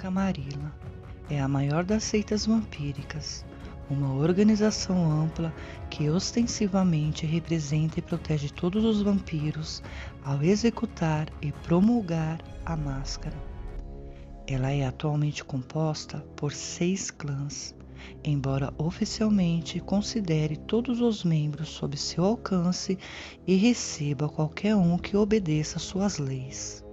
Camarilla é a maior das seitas vampíricas, uma organização ampla que ostensivamente representa e protege todos os vampiros ao executar e promulgar a máscara. Ela é atualmente composta por 6 clãs, embora oficialmente considere todos os membros sob seu alcance e receba qualquer um que obedeça suas leis.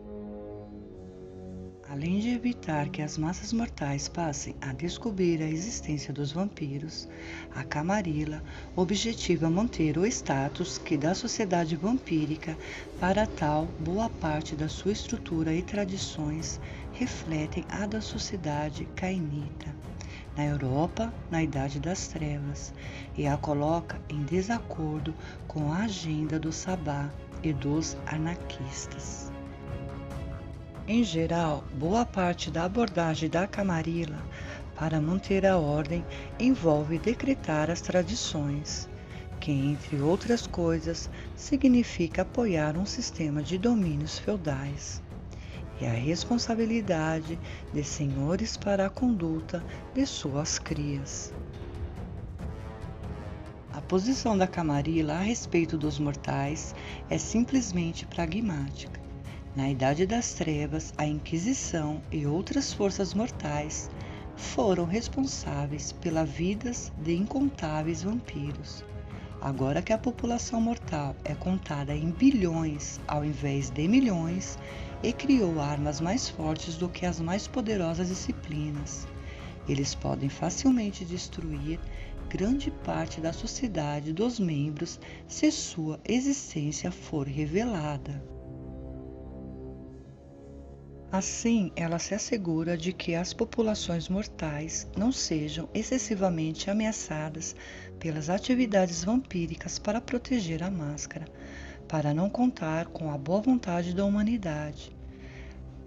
Além de evitar que as massas mortais passem a descobrir a existência dos vampiros, a Camarilla objetiva manter o status que da sociedade vampírica. Para tal, boa parte da sua estrutura e tradições refletem a da sociedade cainita, na Europa, na Idade das Trevas, e a coloca em desacordo com a agenda do Sabá e dos anarquistas. Em geral, boa parte da abordagem da Camarilla para manter a ordem envolve decretar as tradições, que, entre outras coisas, significa apoiar um sistema de domínios feudais, e a responsabilidade de senhores para a conduta de suas crias. A posição da Camarilla a respeito dos mortais é simplesmente pragmática. Na Idade das Trevas, a Inquisição e outras forças mortais foram responsáveis pelas vidas de incontáveis vampiros. Agora que a população mortal é contada em bilhões ao invés de milhões, e criou armas mais fortes do que as mais poderosas disciplinas, eles podem facilmente destruir grande parte da sociedade dos membros se sua existência for revelada. Assim, ela se assegura de que as populações mortais não sejam excessivamente ameaçadas pelas atividades vampíricas para proteger a máscara, para não contar com a boa vontade da humanidade.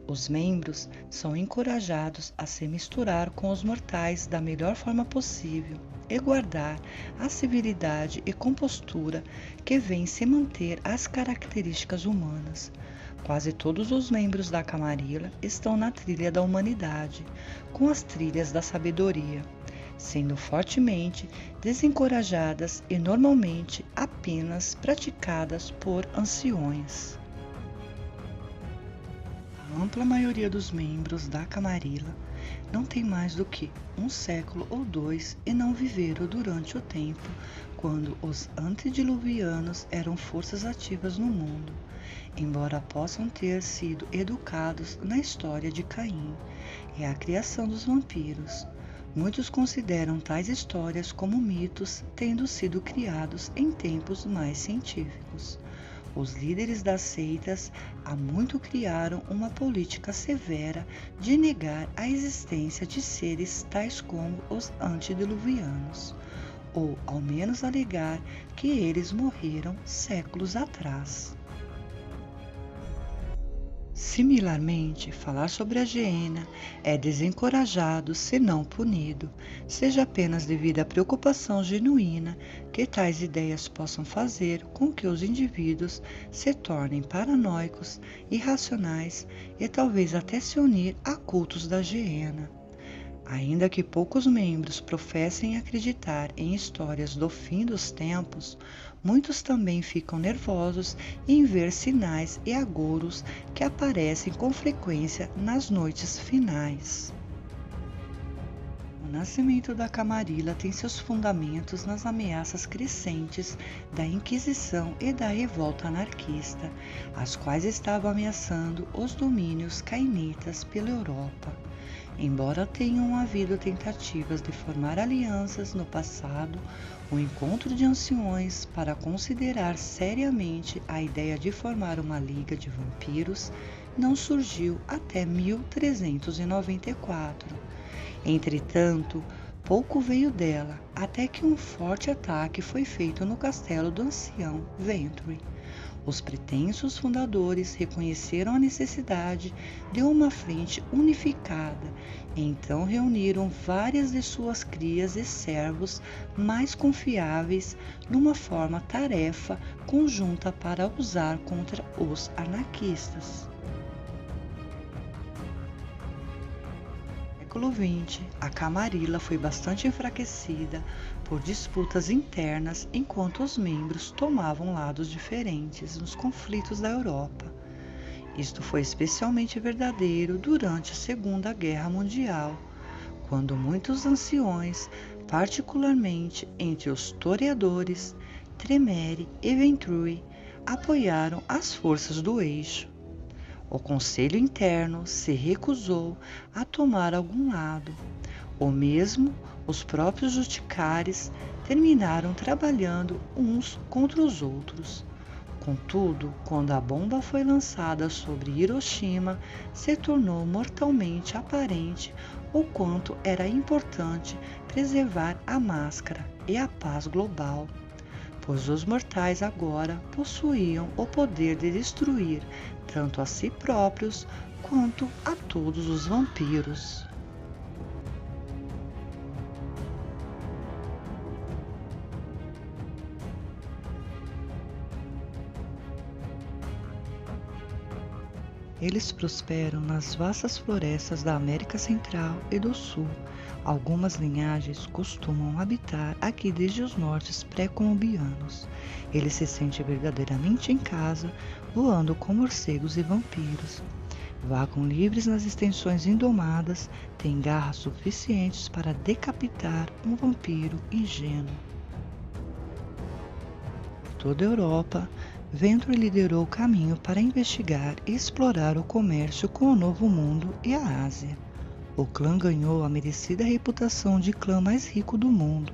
Os membros são encorajados a se misturar com os mortais da melhor forma possível e guardar a civilidade e compostura que vem se manter as características humanas. Quase todos os membros da Camarilla estão na trilha da humanidade, com as trilhas da sabedoria, sendo fortemente desencorajadas e normalmente apenas praticadas por anciões. A ampla maioria dos membros da Camarilla não tem mais do que 1 século ou 2 e não viveram durante o tempo quando os antediluvianos eram forças ativas no mundo, embora possam ter sido educados na história de Caim e a criação dos vampiros. Muitos consideram tais histórias como mitos, tendo sido criados em tempos mais científicos. Os líderes das seitas há muito criaram uma política severa de negar a existência de seres tais como os antediluvianos, ou ao menos alegar que eles morreram séculos atrás. Similarmente, falar sobre a Gehenna é desencorajado se não punido, seja apenas devido à preocupação genuína que tais ideias possam fazer com que os indivíduos se tornem paranoicos, irracionais e talvez até se unir a cultos da Gehenna. Ainda que poucos membros professem acreditar em histórias do fim dos tempos, muitos também ficam nervosos em ver sinais e agouros que aparecem com frequência nas noites finais. O nascimento da Camarilla tem seus fundamentos nas ameaças crescentes da Inquisição e da revolta anarquista, as quais estavam ameaçando os domínios cainitas pela Europa. Embora tenham havido tentativas de formar alianças no passado, o encontro de anciões para considerar seriamente a ideia de formar uma liga de vampiros não surgiu até 1394. Entretanto, pouco veio dela, até que um forte ataque foi feito no castelo do ancião Ventry. Os pretensos fundadores reconheceram a necessidade de uma frente unificada e então reuniram várias de suas crias e servos mais confiáveis numa forma-tarefa conjunta para usar contra os anarquistas. século XX, a Camarilla foi bastante enfraquecida por disputas internas enquanto os membros tomavam lados diferentes nos conflitos da Europa. Isto foi especialmente verdadeiro durante a Segunda Guerra Mundial, quando muitos anciões, particularmente entre os toreadores, Tremere e Venturi, apoiaram as forças do eixo. O Conselho Interno se recusou a tomar algum lado. Ou mesmo os próprios Justicares terminaram trabalhando uns contra os outros. Contudo, quando a bomba foi lançada sobre Hiroshima, se tornou mortalmente aparente o quanto era importante preservar a máscara e a paz global, pois os mortais agora possuíam o poder de destruir tanto a si próprios quanto a todos os vampiros. Eles prosperam nas vastas florestas da América Central e do Sul. Algumas linhagens costumam habitar aqui desde os nortes pré-colombianos. Eles se sentem verdadeiramente em casa, voando com morcegos e vampiros. Vagam livres nas extensões indomadas, têm garras suficientes para decapitar um vampiro ingênuo. Toda a Europa, Venturi liderou o caminho para investigar e explorar o comércio com o Novo Mundo e a Ásia. O clã ganhou a merecida reputação de clã mais rico do mundo.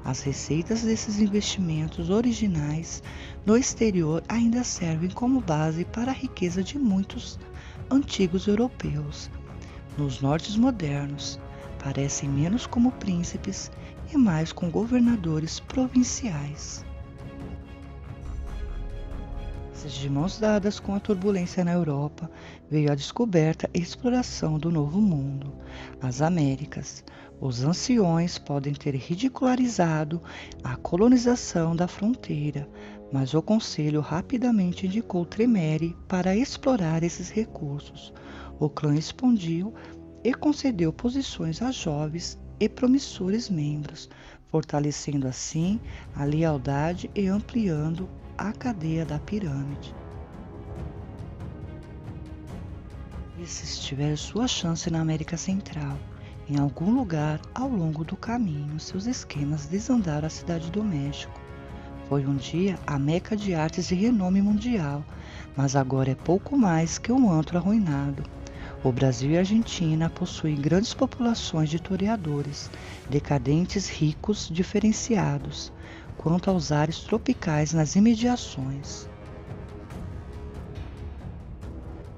As receitas desses investimentos originais no exterior ainda servem como base para a riqueza de muitos antigos europeus. Nos nortes modernos, parecem menos como príncipes e mais com governadores provinciais. De mãos dadas com a turbulência na Europa, veio a descoberta e exploração do Novo Mundo, as Américas. Os anciões podem ter ridicularizado a colonização da fronteira, mas o Conselho rapidamente indicou Tremere para explorar esses recursos. O clã expandiu e concedeu posições a jovens e promissores membros, fortalecendo assim a lealdade e ampliando a cadeia da pirâmide. Esses tiveram sua chance na América Central. Em algum lugar ao longo do caminho, seus esquemas desandaram a cidade do México. Foi um dia a meca de artes de renome mundial, mas agora é pouco mais que um antro arruinado. O Brasil e a Argentina possuem grandes populações de toreadores, decadentes, ricos, diferenciados quanto aos ares tropicais nas imediações.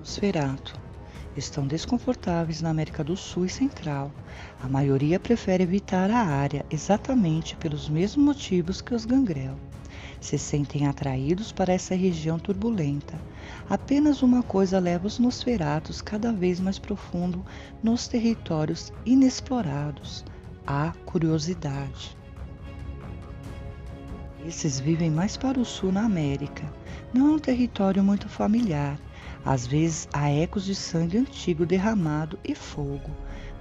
Os Ferato estão desconfortáveis na América do Sul e Central. A maioria prefere evitar a área exatamente pelos mesmos motivos que os Gangrel. Se sentem atraídos para essa região turbulenta. Apenas uma coisa leva os Nosferatos cada vez mais profundo nos territórios inexplorados: a curiosidade. Esses vivem mais para o sul na América. Não é um território muito familiar. Às vezes há ecos de sangue antigo derramado e fogo,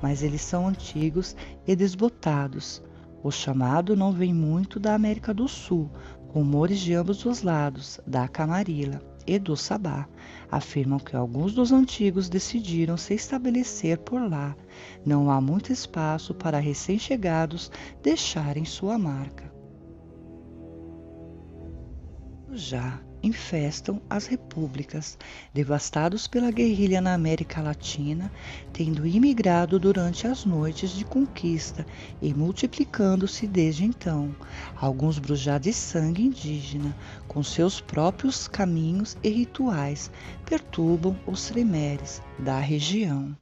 mas eles são antigos e desbotados. O chamado não vem muito da América do Sul. Rumores de ambos os lados, da Camarilla e do Sabá, afirmam que alguns dos antigos decidiram se estabelecer por lá. Não há muito espaço para recém-chegados deixarem sua marca. Já infestam as repúblicas, devastados pela guerrilha na América Latina, tendo imigrado durante as noites de conquista e multiplicando-se desde então. Alguns bruxados de sangue indígena, com seus próprios caminhos e rituais, perturbam os tremeres da região.